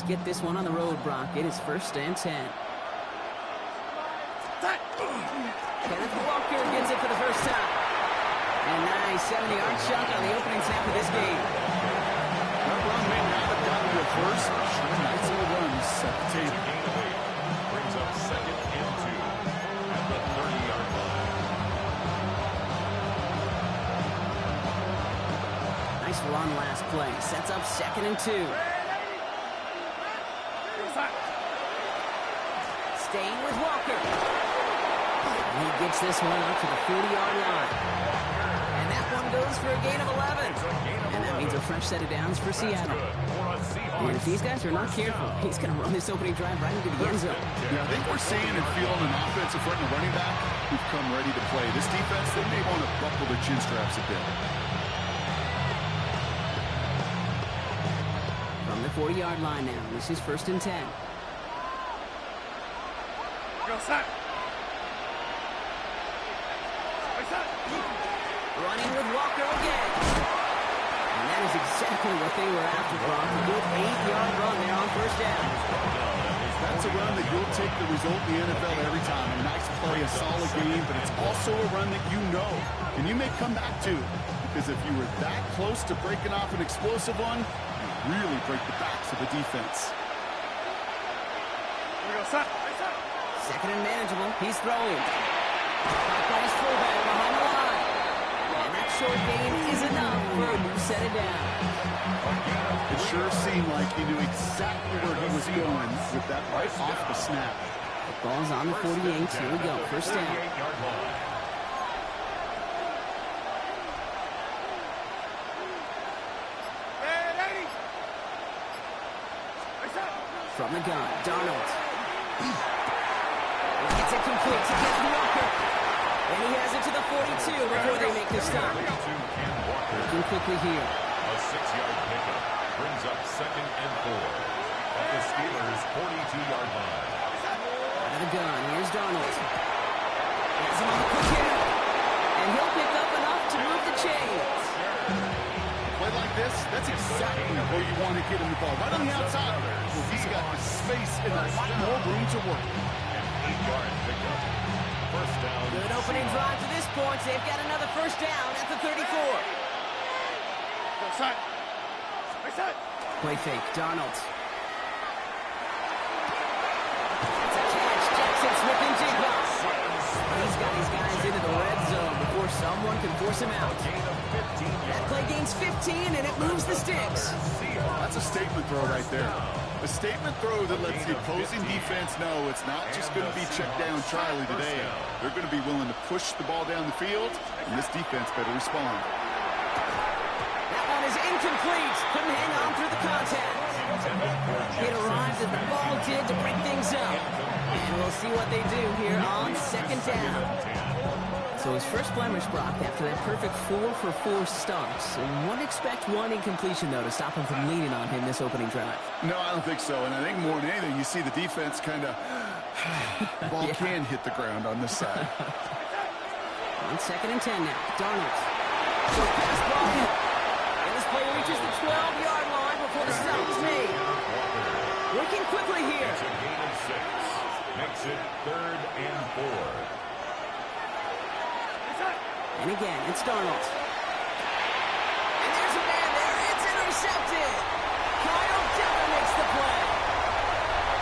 get this one on the road, Brock. It is 1st and 10. Kenneth Walker gets it for the first time. And nice 70-yard chunk on the opening snap of this game. That run may not have gotten to first. Nice little run to set the table. Brings up 2nd and 2 at the 30-yard line. Nice run last play. Sets up 2nd and 2. Staying with Walker. And he gets this one up to the 40-yard line. And that one goes for a gain of 11. And that means a fresh set of downs for Seattle. And if these guys are not careful, he's going to run this opening drive right into the end zone. Yeah, I think we're seeing and feeling an offensive front and running back who've come ready to play. This defense, they may want to buckle their chin straps a bit. From the 40-yard line now, this is 1st and 10. Running with Walker again. And that is exactly what they were after, Brock. A good 8-yard run there on 1st down. That's a run that you'll take the result in the NFL every time. A nice play, a solid game, but it's also a run that you know, and you may come back to. Because if you were that close to breaking off an explosive one, you really break the backs of the defense. 2nd and manageable. He's throwing. Caught by his fullback behind the line. And that short gain is enough for a new set of downs. It sure seemed like he knew exactly where he was going with that right off the snap. The ball's on the 48. Here we go. 1st down. From the gun, Darnold. Gets it complete to Kenneth Walker. And he has it to the 42 before they make the stop. Looking quickly here. A 6-yard pickup brings up 2nd and 4 at the Steelers' 42-yard line. Out of the gun, here's Darnold. Has him on the quick hit. And he'll pick up enough to move the chains. Play like this, that's exactly where you want to get him the ball. Right on the outside. Well, he's got the space and a lot more room to work. An 8-yard pickup. 1st down. Good opening drive to this point. They've got another 1st down at the 34. Play fake, Darnold. That's a catch. Jackson Smith-Njigba. He's got his guys into the red zone before someone can force him out. That play gains 15, and it moves the sticks. That's a statement throw right there. A statement throw that lets the opposing defense know it's not just going to be check down Charlie today. They're going to be willing to push the ball down the field, and this defense better respond. That one is incomplete. Couldn't hang on through the contact. It arrived as the ball did to break things up. And we'll see what they do here on 2nd down. So his first blemish, Brock, after that perfect 4-for-4 starts. And wouldn't expect one incompletion, though, to stop him from leaning on him this opening drive. No, I don't think so. And I think more than anything, you see the defense kind of... ball can hit the ground on this side. On 2nd and 10 now. Darnold. Short pass ball. And this play reaches the 12-yard line before the stop is made. Working quickly here. It's a gain of 6. Makes it 3rd and 4. And again, it's Darnold. And there's a man there. It's intercepted. Kyle Diller makes the play.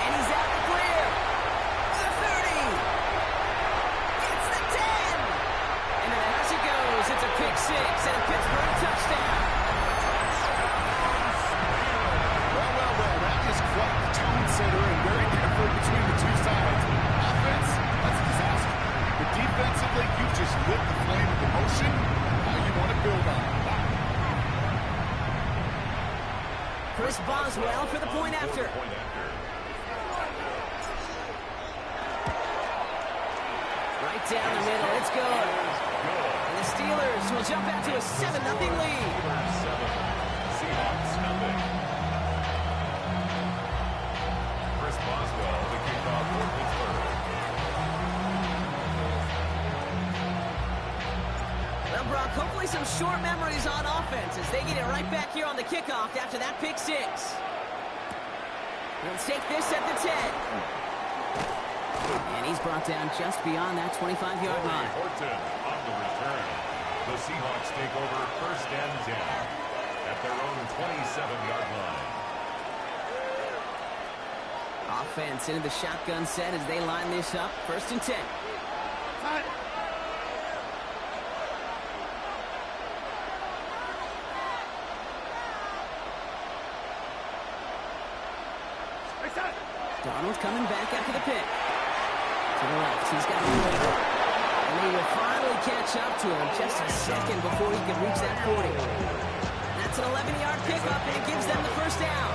And he's out to clear. The 30. It's the 10. And then as it goes, it's a pick 6 and a Pittsburgh touchdown. Well, that is quite the tone setter and very different between the two sides. Offense, that's a disaster. But defensively, you just lit the flame of emotion. Now you want to build on it. Chris Boswell for the point after. Right down the middle, it's good. And the Steelers will jump out to a 7-0 lead. Seahawks nothing. Chris Boswell, the kickoff for Pittsburgh. Well, Brock, hopefully some short memories on offense as they get it right back here on the kickoff after that pick 6. He'll take this at the 10. And he's brought down just beyond that 25-yard line. Horton on the return. The Seahawks take over first and 10 at their own 27-yard line. Offense into the shotgun set as they line this up. First and 10. Donald coming back after the pick. To the left, he's got a lead. And he will finally catch up to him just a second before he can reach that 40. That's an 11-yard pickup, and it gives them the first down.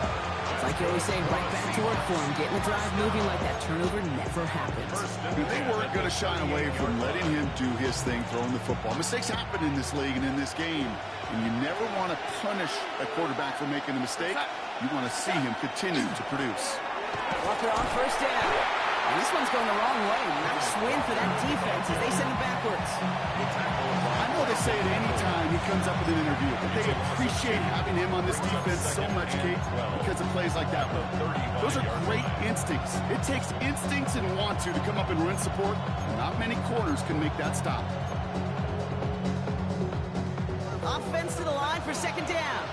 It's like you always say, right back to work for him, getting the drive moving like that turnover never happens. They weren't going to shy away from letting him do his thing, throwing the football. Mistakes happen in this league and in this game, and you never want to punish a quarterback for making a mistake. You want to see him continue to produce. Walker on first down. And this one's going the wrong way. Nice win for that defense as they send it backwards. I know they say it any time he comes up with an interview, but they appreciate having him on this defense so much, Kate, because of plays like that one. Those are great instincts. It takes instincts and want to come up and run support, and not many corners can make that stop. Offense to the line for second down.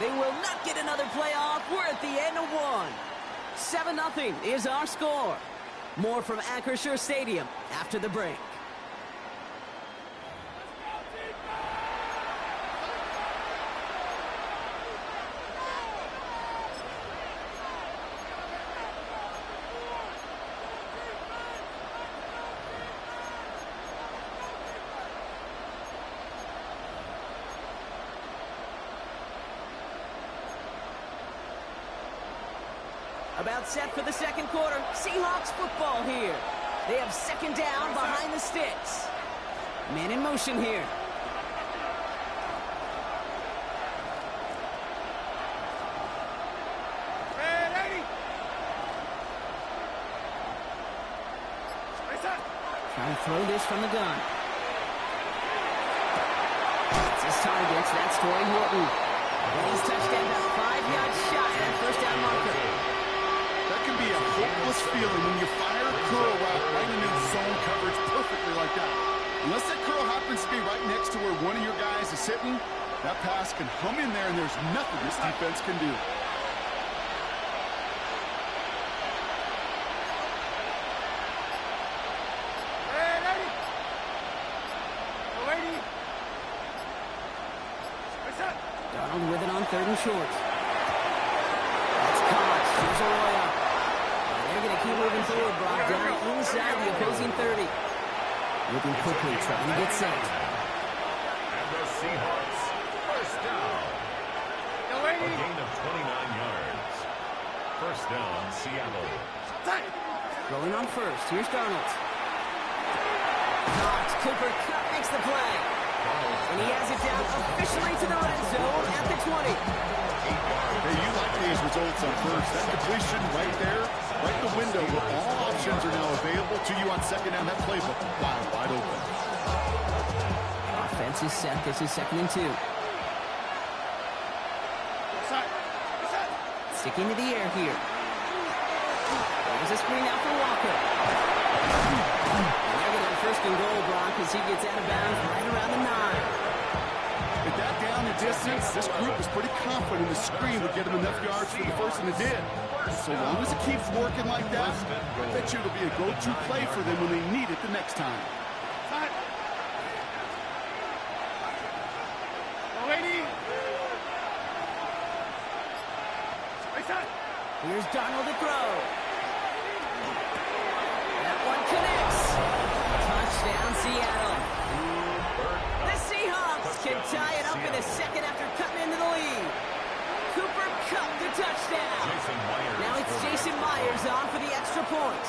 They will not get another play off. We're at the end of one. 7-0 is our score. More from Acrisure Stadium after the break. About set for the second quarter. Seahawks football here. They have second down behind the sticks. Man in motion here. Trying to throw this from the gun. It's his target. That's Torrey Horton. And he's touchdown about 5 yards shy of that first down marker. That can be a hopeless feeling when you fire a curl route right into zone coverage perfectly like that. Unless that curl happens to be right next to where one of your guys is sitting, that pass can hum in there and there's nothing this defense can do. Donald with it on third and short. That's caught. Here's Arroyo. And they're going to keep moving forward. Brought down inside the opposing 30. Looking quickly, trying to get set. And the Seahawks first down. A gain of 29 yards. First down, Seattle. Rolling on first. Here's Donald. Caught. Cooper Kupp makes the play. And he has it down officially to the red zone at the 20. Hey, you like these results on first. That completion right there, right in the window where all options are now available to you on second down. That playbook wide open. Offense is set. This is second and 2. Sticking to the air here. There's a screen out for Walker. And they're going to have first and goal, Brock, as he gets out of bounds right around the 9. With that down the distance, this group was pretty confident the screen would get them enough yards for the first, and it did. So long as it keeps working like that, I bet you it'll be a go-to play for them when they need it the next time. Here's Donald to throw. That one connects. Touchdown, Seattle. The Seahawks can tie it up in a second after cutting into the lead. Cooper Kupp the touchdown. Now it's Jason Myers on for the extra point.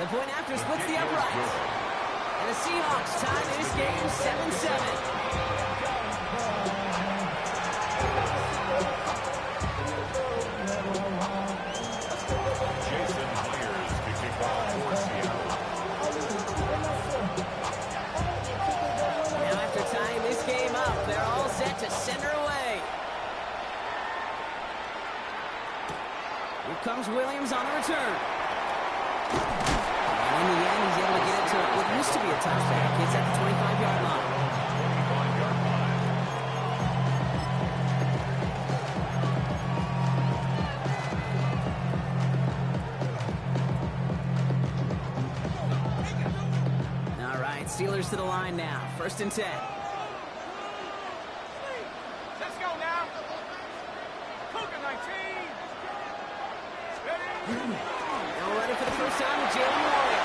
The point after splits the uprights. And the Seahawks tie this game 7-7. comes Williams on the return. And in the end, he's able to get it to what used to be a touchback. It's at the 25-yard line. All right, Steelers to the line now. 1st and 10. Let's go now. Cougar 19. Now ready for the first time with Jalen Warren.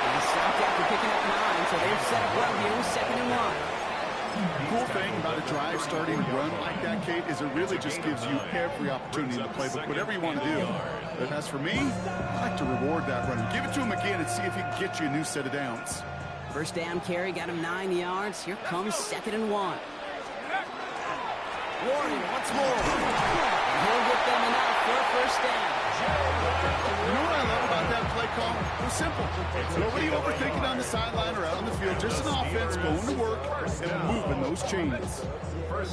And he stopped after picking up 9, so they've set up well here with 2nd and 1. The cool thing about a drive starting to run like that, Kate, is it really just gives you every opportunity in the playbook, whatever you want to do. But as for me, I like to reward that run. Give it to him again and see if he can get you a new set of downs. First down carry got him 9 yards. Here comes 2nd and 1. Warren once more. And he'll get them enough for a first down. You know what I love about that play call? It was simple. Nobody overthinking on the sideline or out on the field. Just an offense going to work and moving those chains.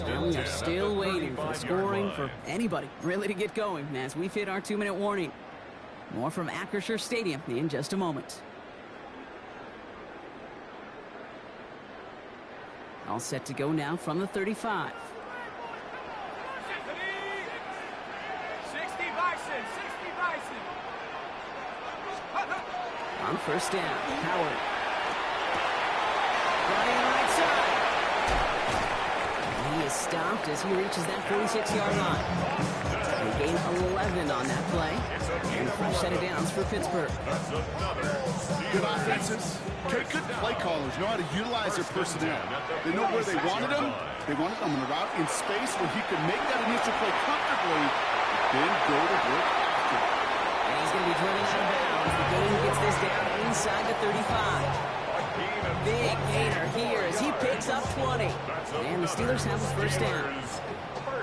And we are still waiting for the scoring for anybody really to get going as we've hit our 2-minute warning. More from Acrisure Stadium in just a moment. All set to go now from the 35. 60 Bison. On first down, Howard. Running on the right side. And he is stopped as he reaches that 46-yard line. They gain 11 on that play. And a fresh set of downs for Pittsburgh. Good offenses. Good play callers know how to utilize their personnel. They know where they wanted them. They wanted them in a route in space where he could make that initial play comfortably, then go to work after. And he's going to be driven out of bounds. The game gets this down inside the 35. Big gainer here as he picks up 20. And the Steelers have his first down.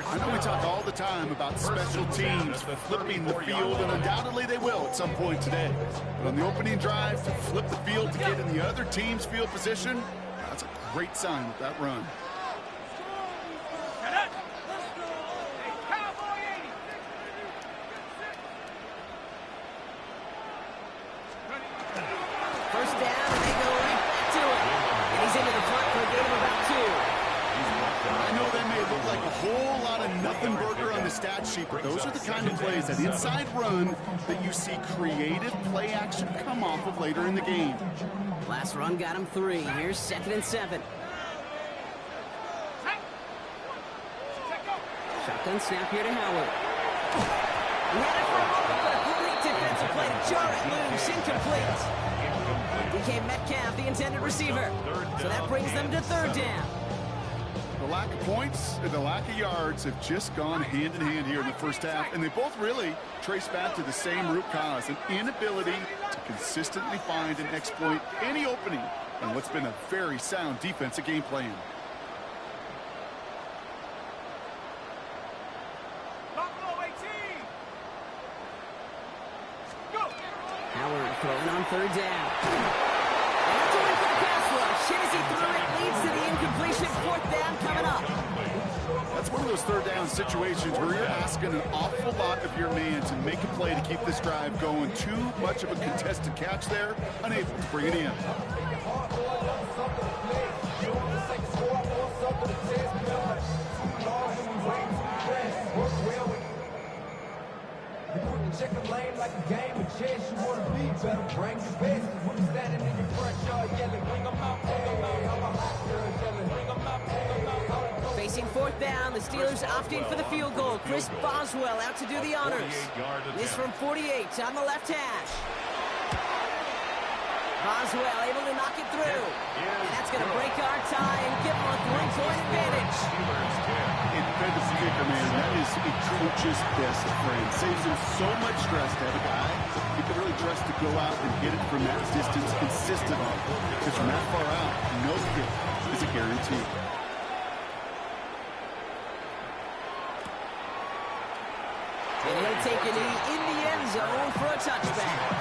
I know we talk all the time about special teams flipping the field, and undoubtedly they will at some point today. But on the opening drive, to flip the field to get in the other team's field position, that's a great sign with that run. First down, and they go right back to it. And he's into the front for a gain of about 2. I know that may look like a whole lot of nothing burger on the stat sheet, but those are the kind of plays, that inside run, that you see creative play action come off of later in the game. Last run got him 3. Here's 2nd and 7. Shotgun snap here to Howard. He had it for a moment, but a great defensive play to jar it loose. Incomplete. DK Metcalf, the intended receiver. So that brings them to 3rd down. The lack of points and the lack of yards have just gone hand in hand here in the first half, and they both really trace back to the same root cause, an inability to consistently find and exploit any opening on what's been a very sound defensive game plan. Howard throwing on 3rd down. And that's only for the pass rush. Hit as he threw it, leads to the incompletion. 4th down coming up. That's one of those 3rd down situations where you're asking an awful lot of your man to make a play to keep this drive going. Too much of a contested catch there, unable to bring it in. Check the lane like a game of chess. You want to be better, bring your best. When you standing in your front yard yelling, bring them out, bring them out. I'm a hot girl yelling, bring them out, bring them out. Facing 4th down, the Steelers opting for the field goal. Chris Boswell out to do the honors. This from 48 on the left hash. Boswell able to knock it through. And that's going to break our tie and give them a 3-point advantage. Independent kicker, man, that is a coach's best friend. Saves him so much stress to have a guy he can really trust to go out and hit it from that distance consistently. Because from that far out, no kick is a guarantee. And he'll take a knee in the end zone for a touchback.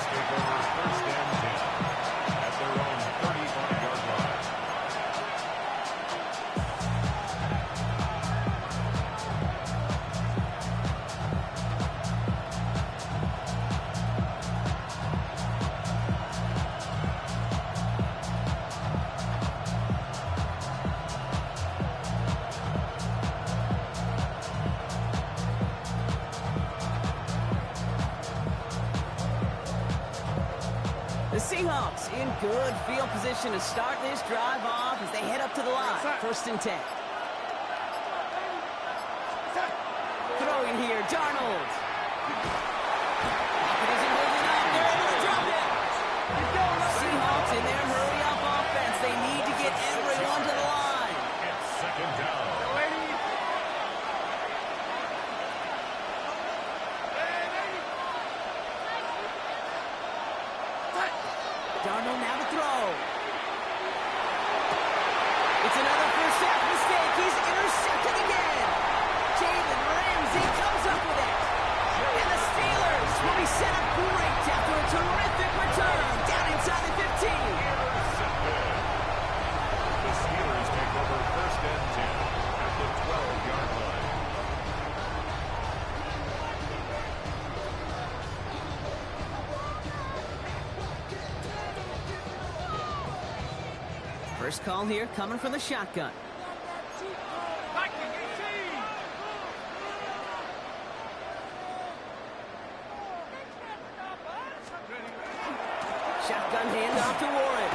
Seahawks in good field position to start this drive off as they head up to the line. 1st and 10. Throwing here, Darnold. Pocket isn't moving up. They're able to drop it. Seahawks in their hurry-up offense. They need to get everyone to the line. It's 2nd down. Darnold now to throw. It's another first half mistake. He's intercepted again. Jalen Ramsey comes up with it. And the Steelers will be set up great after a terrific return down inside the 15. The Steelers take over 1st and 10 at the 12-yard line. First call here coming from the shotgun. Shotgun handoff to Warren.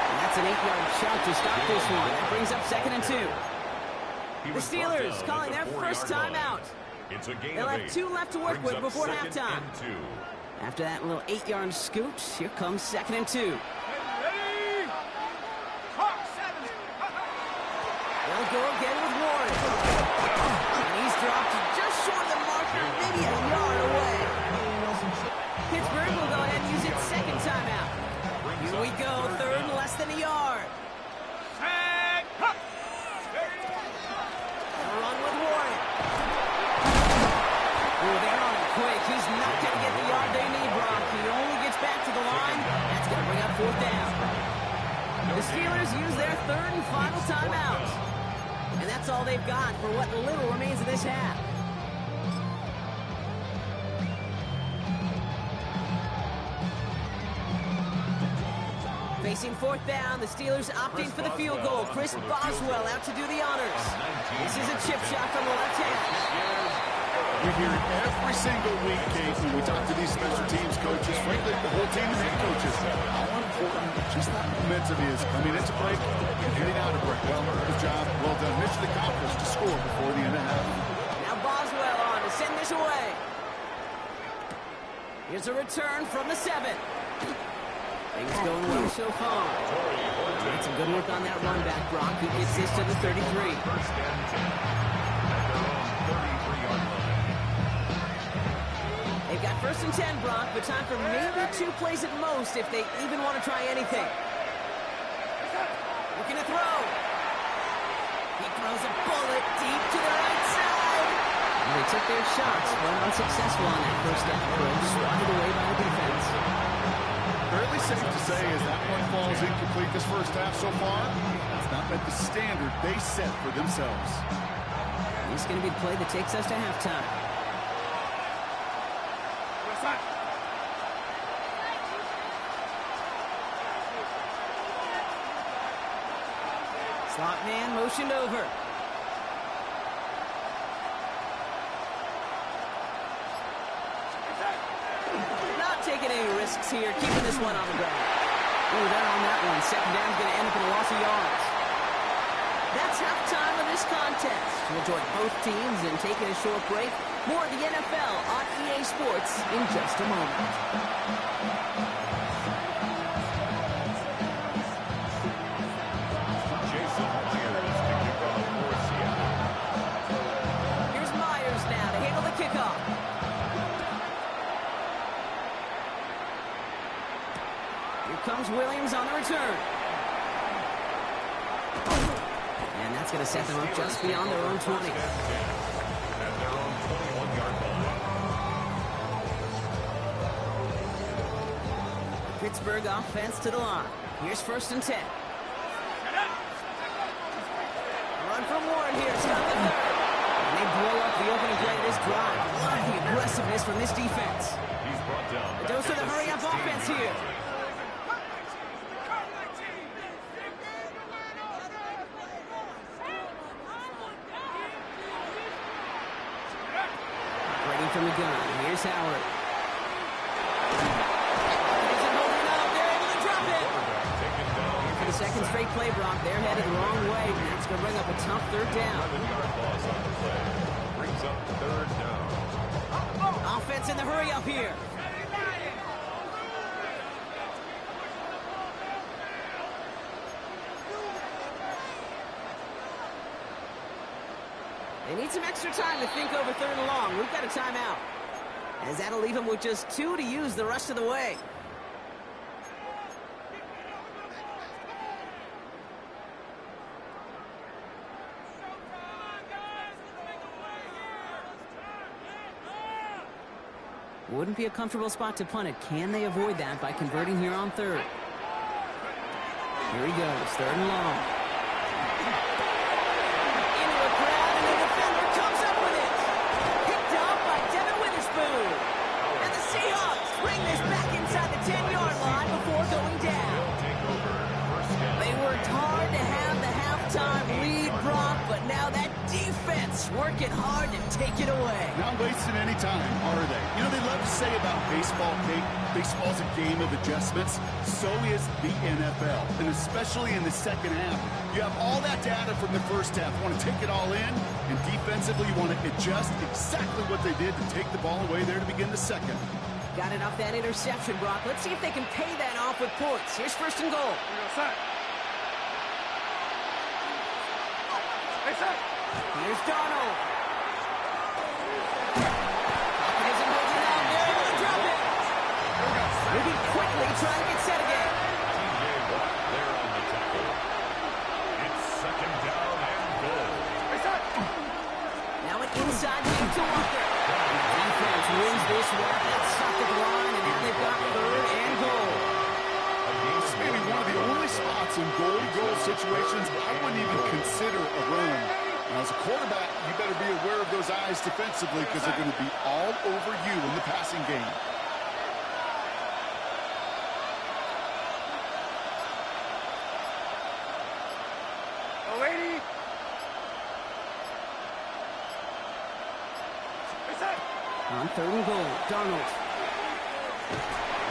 And that's an 8-yard shot to stop this one. That brings up 2nd and 2. The Steelers calling their first timeout. It's a gain They'll of have 8. 2 left to work Brings with up before 2nd halftime. and 2. After that little 8-yard scoot, here comes 2nd and 2. They'll go again with Warren. And he's dropped just short of the marker, maybe a yard away. Pittsburgh will go ahead and use its 2nd timeout. Here we go, 3rd and less than a yard. They'll run with Warren. Oh, they're on it quick. He's not going to get the yard they need, Brock. He only gets back to the line. That's going to bring up 4th down. The Steelers use their 3rd and final timeout. And that's all they've got for what little remains of this half. Facing 4th down, the Steelers opting for the field goal. Chris Boswell out to do the honors. This is a chip shot from the left hand. We hear it every single week, Kate, when we talk to these special teams coaches, frankly, the whole team and head coaches, how important just that momentum is coming into break and heading out of break. Well, good job. Well done. Mission accomplished to score before the end of half. Now Boswell on to send this away. Here's a return from the 7. Things going well so far. That's some good work on that run back, Brock, who gets this to the 33. 1st and 10 at their own 33-yard line. They've got 1st and 10, Brock, but time for maybe 2 plays at most if they even want to try anything. Looking to throw. He throws a bullet deep to the right side. And they took their shots, but unsuccessful on that 1st down. Swatted away by the defense. Fairly safe to say as that one falls incomplete this first half so far, it's not met the standard they set for themselves. This is going to be the play that takes us to halftime. Slot man motioned over. Not taking any risks here, keeping this one on the ground. Oh, they're on that one. 2nd down is going to end up in a loss of yards. That's halftime of this contest. We'll join both teams in taking a short break. More of the NFL on EA Sports in just a moment. Here's Myers now to handle the kickoff. Here comes Williams on the return. And that's going to set them up just beyond their own 20. At their own 21-yard line. Pittsburgh offense to the line. Here's 1st and 10. Run from Warren here. Stop the 3rd. And they blow up the opening play of this drive. Love the aggressiveness from this defense. He's brought down. A dose of the hurry-up offense here. Operating from the gun. Here's Howard. Isn't holding second straight play, Brock. They're headed the wrong way. That's going to bring up a tough third down. 11-yard loss on the play. Brings up third down. Offense in the hurry up here. They need some extra time to think over third and long. We've got a timeout. As that'll leave them with just 2 to use the rest of the way. Wouldn't be a comfortable spot to punt it. Can they avoid that by converting here on third? Here he goes, third and long. Into a crowd, and the defender comes up with it. Picked up by Devin Witherspoon. And the Seahawks bring this back inside the 10-yard line before going down. They worked hard to have the halftime lead, Brock, but now that defense working hard to take it away. Not wasting any time, are they? You know, they love to say about baseball, Kate, baseball's a game of adjustments. So is the NFL, and especially in the second half. You have all that data from the first half. You want to take it all in, and defensively you want to adjust exactly what they did to take the ball away there to begin the second. Got it off that interception, Brock. Let's see if they can pay that off with points. Here's first and goal. Here's Donald. Hopkins and holds it out. They're able to drop it. Moving quickly, trying to get set again. TJ Watt there on the tackle. It's second down and goal. Now an inside lead to Walker. Defense wins this one. That's stopped at the line, and now they've got third and goal. This is maybe one of the only spots in goal-to-goal situations I wouldn't even consider a run. Now, as a quarterback, you better be aware of those eyes defensively because they're going to be all over you in the passing game. On third and goal, Donald.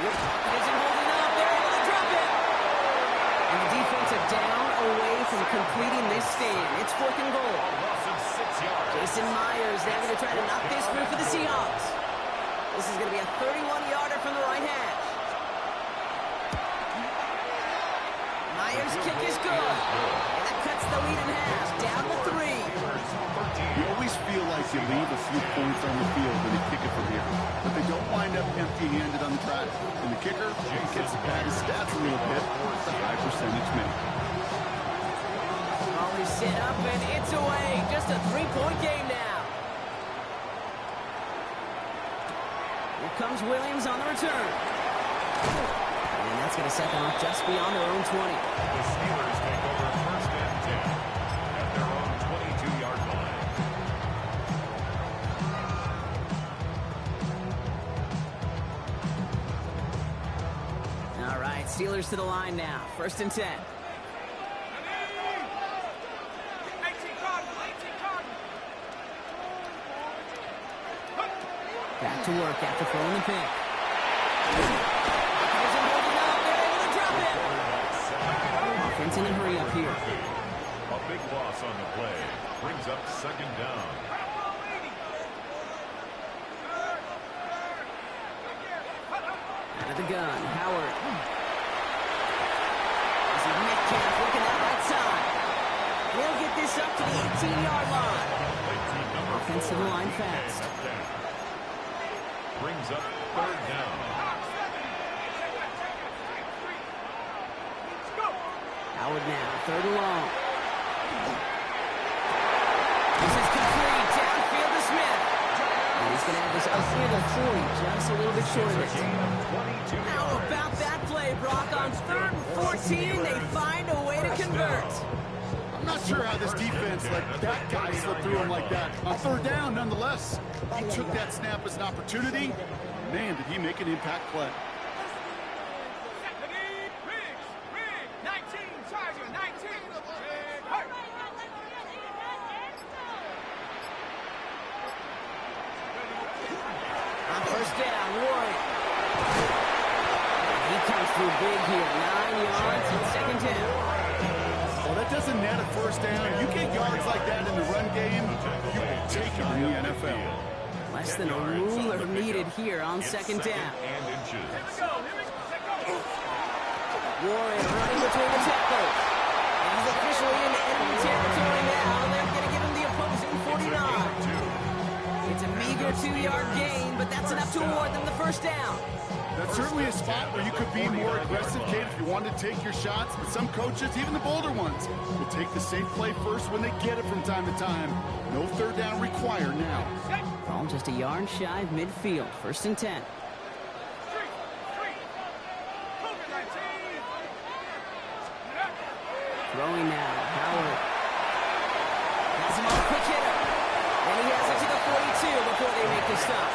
Isn't holding up. They're able to drop it. And the defense are down away from completing this stand. It's fourth and goal. Loss of 6 yards. Jason Myers, they're going to try to knock this through for the Seahawks. This is going to be a 31-yarder from the right hash. Myers' kick is good. And that cuts the lead in half. Down to 3. You always feel like you leave a few points on the field when you kick it from here, but they don't wind up empty-handed on the track. And the kicker gets to pad his stats a little bit. It's a high percentage make. Ball is set up, and it's away. Just a 3-point game now. Here comes Williams on the return. And that's going to set them off just beyond their own 20. The Steelers take over first and 10 at their own 22-yard line. All right, Steelers to the line now. First and 10. Back to work after throwing the pick. Isn't holding up. They're able to drop it. Offense in a hurry up here. A big loss on the play. Brings up second down. Out of the gun, Howard. This is Metcalf looking out right side. He'll get this up to the 18-yard line. Offensive line fast. Brings up third down. Howard now, third and long. This is complete. Downfield to Smith. And he's going to have this up near the 40, just a little bit short of it. How about that play, Brock? On third and 14, they find a way to convert. I'm not sure how this defense let that guy slip through him like that. On third down, nonetheless, he took that snap as an opportunity. Man, did he make an impact play. On first down, Ward. He comes through big here. 9 yards and second down. it doesn't net a first down. You get yards like that in the run game, you will take it in the NFL. Less than a ruler needed here on second down. Warren running between the tackles. And he's officially in enemy territory now. They're going to give him the opposing 49. It's a meager 2-yard gain, but that's enough to award them the first down. That's certainly a spot where you could be more aggressive, Kate, if you wanted to take your shots. But some coaches, even the bolder ones, will take the safe play first when they get it from time to time. No third down required now. Ball just a yard shy of midfield. 1st and 10. Throwing now. Howard. Has him on a quick hitter. And he has it to the 42 before they make the stop.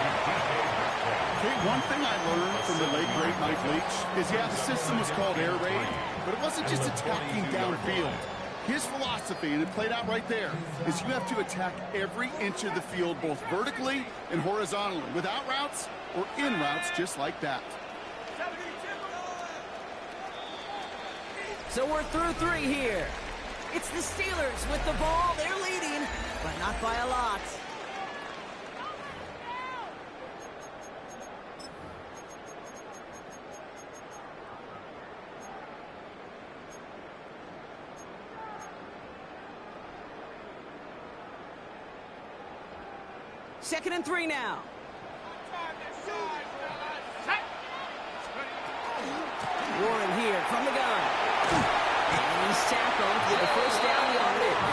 Okay, one thing I learned from the late, great Mike Leach is, yeah, the system was called air raid, but it wasn't just attacking downfield. His philosophy, and it played out right there, is you have to attack every inch of the field, both vertically and horizontally, without routes or in routes just like that. So we're through 3 here. It's the Steelers with the ball. They're leading, but not by a lot. Second and 3 now. Warren here from the gun. And he's tackled with the first down yardage.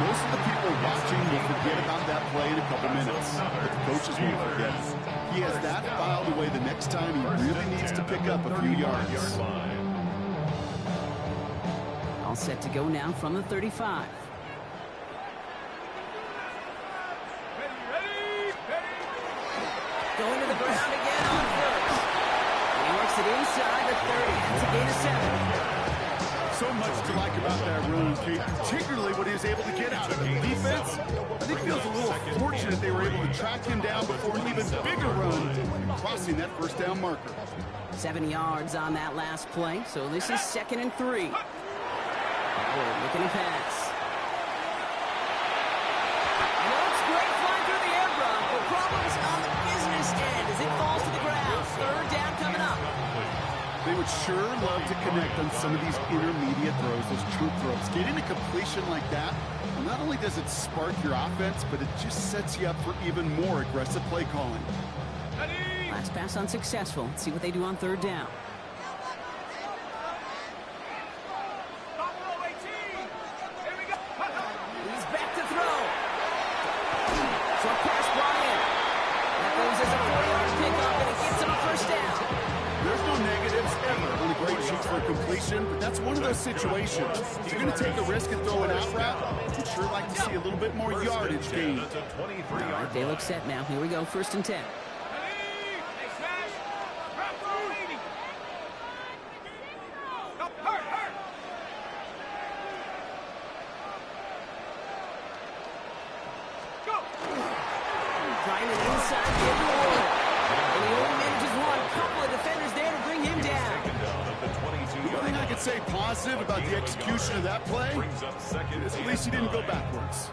Most of the people watching will forget about that play in a couple minutes, but the coaches won't forget. He has that filed away the next time he really needs to pick up a few yards. All set to go now from the 35. Going to the ground again on first. And he works it inside the 30. That's a gain of 7. So much to like about that run, Kate, particularly what he was able to get out of the defense. I think it feels a little fortunate they were able to track him down before an even bigger run, crossing that first down marker. 7 yards on that last play, so this is 2nd and 3. Howard looking to pass. Looks great flying through the air, Brock, but problems on the business end as it falls to the ground. 3rd down coming up. They would sure love to connect on some of these intermediate throws, those true throws. Getting a completion like that, well, not only does it spark your offense, but it just sets you up for even more aggressive play calling. Last pass unsuccessful. Let's see what they do on 3rd down. He's back to throw. Short pass Bryant. That goes as a 4-yard pickup, and it gets him a first down. There's no negatives ever when a great shoots for completion, but that's one of those situations. If you're going to take a risk and throw an out route, you'd sure like to see a little bit more yardage gain. All right, they look set now. Here we go, 1st and 10. Trying it inside, give the Warren. And he only manages one. Couple of defenders there to bring him down. The only thing I could say positive about the execution of that play is at least he didn't go backwards.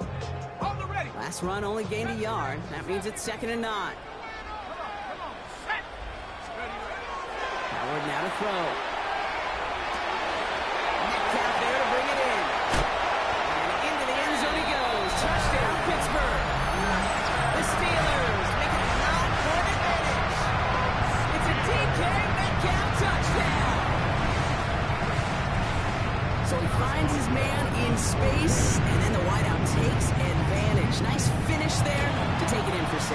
Last run only gained a yard. That means it's 2nd and 9. Howard now to throw. Metcalf there to bring it in. And into the end zone he goes. Touchdown, Pittsburgh. The Steelers make it a 9-point advantage. It's a DK Metcalf touchdown. So he finds his man in space, and then the wideout takes advantage. Nice finish there to take it in for 6.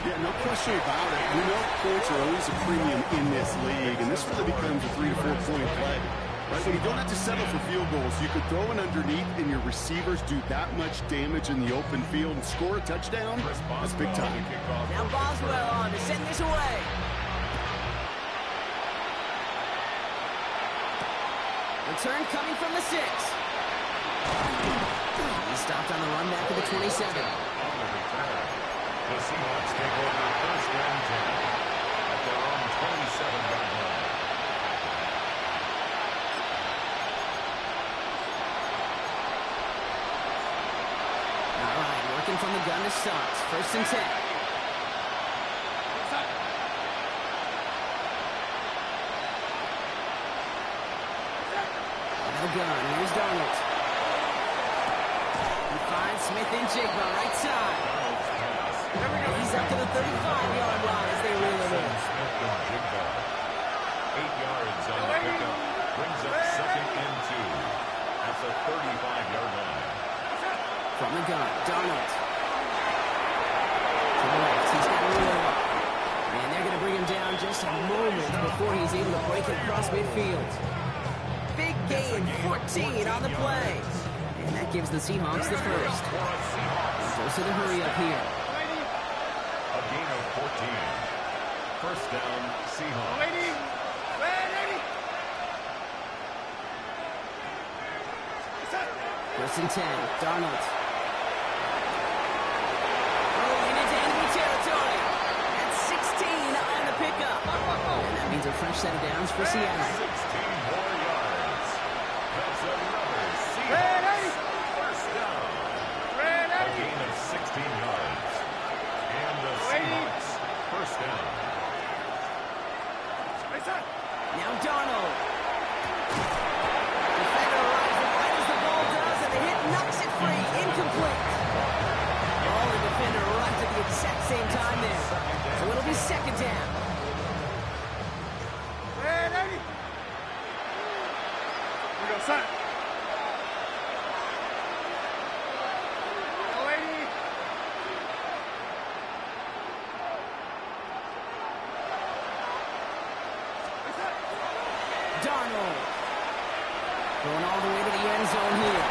Yeah, no question about it. We know points are always a premium in this league, and this really becomes a 3 to 4 point play. Right? When you don't have to settle for field goals, you could throw it underneath, and your receivers do that much damage in the open field and score a touchdown. That's big time. Now Boswell on to send this away. Return coming from the 6. He stopped on the run back to the 27. The Seahawks take over 1st and 10 at their own 27-yard line. Action from the gun to start. 1st and 10. No gun. Here's Darnold. He finds Smith and Jigba right side. He's up to the 35-yard line as they reel it in. Smith and Jigba. 8 yards on the pickup. Brings up 2nd and 2 at the 35-yard line. From the gun, Darnold. To the left, he's got room. And they're going to bring him down just a moment before he's able to break it across midfield. Big gain, 14 on the play. And that gives the Seahawks the first. Goes to the hurry-up here. A gain of 14. 1st down, Seahawks. 1st and 10, Darnold. Rolling into enemy territory. That's 16 on the pickup. And that means a fresh set of downs for Seattle. 16 more yards. That's another Seahawks 1st down. A gain of 16 yards. And the Seahawks 1st down. Now Darnold. Defender arrives right as the ball does, and the hit knocks it free. Incomplete. Ball and defender arrived at the exact same time there. So it'll be 2nd down. Darnold. Going all the way to the end zone here.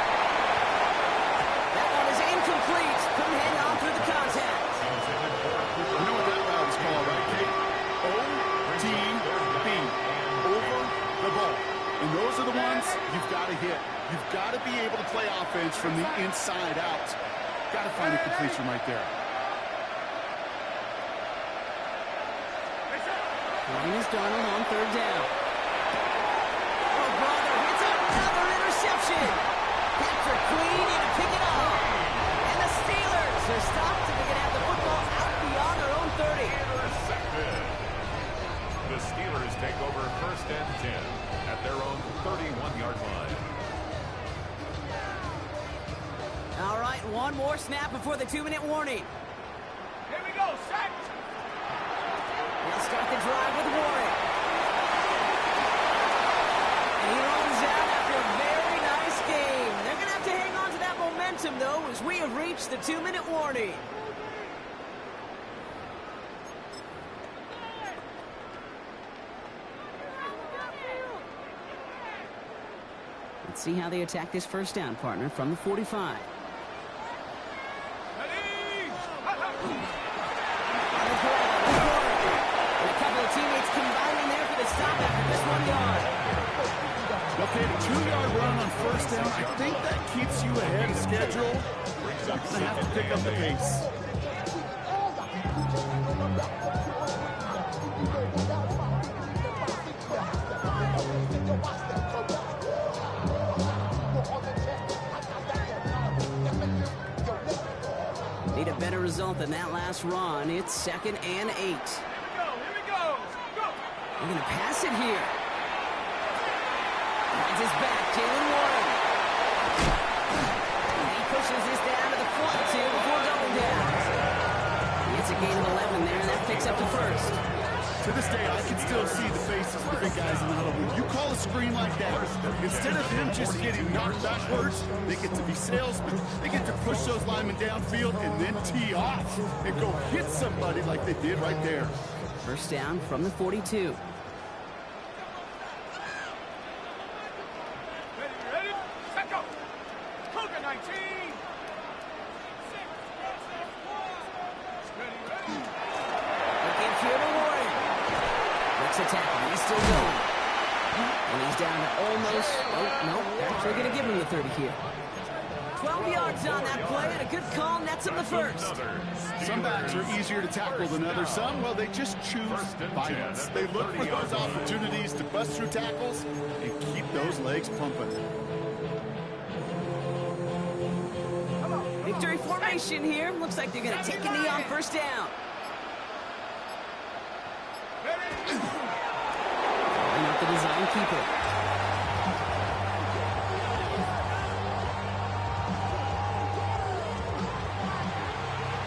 That one is incomplete. Couldn't hang on through the contact. You know what that route is called, right, Kate? O-T-B. Over the ball. And those are the ones you've got to hit. You've got to be able to play offense from the inside out. Got to find a completion right there. Linus Darnold on 3rd down. Oh, brother, hits another interception. Patrick Queen in to pick it off. And the Steelers are stopped, and they're going to have the football out beyond their own 30. Intercepted. The Steelers take over 1st and 10 at their own 31-yard line. All right, one more snap before the 2-minute warning. Here we go, set. They'll start the drive with Warren. And he runs out after a very nice game. They're going to have to hang on to that momentum, though, as we have reached the 2-minute warning. Let's see how they attack this 1st down, partner, from the 45. Teammates combining there for the stop after this 1 yard. Okay, the 2-yard run on 1st down, I think that keeps you ahead of schedule. You're going to have to pick up the pace. Need a better result than that last run. It's 2nd and 8. They're going to pass it here. Finds his back, Jalen Warren. And he pushes this down to the 42 before going down. He gets a gain of 11 there, and that picks up the 1st. To this day, I can still see the faces of the big guys in the huddle. When you call a screen like that, instead of him just getting knocked backwards, they get to be salesmen. They get to push those linemen downfield and then tee off and go hit somebody like they did right there. 1st down from the 42. Ready? Set, go. Cougar 19. Ready. Looking here to Warren. Looks a tackle. He's still going. And he's down to almost, oh, no, actually going to give him the 30 here. 12 yards on that play, and a good call nets him the 1st. Some backs are easier to tackle than others. Some, well, they just choose violence. They look for those opportunities to bust through tackles and keep those legs pumping. The victory formation here. Looks like they're going to take a knee on first down. Calling up the design keeper.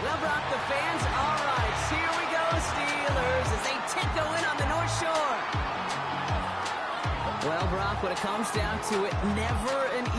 Well, Brock, the fans, all right, here we go, Steelers, as they tiptoe in on the North Shore. Well, Brock, when it comes down to it, never an easy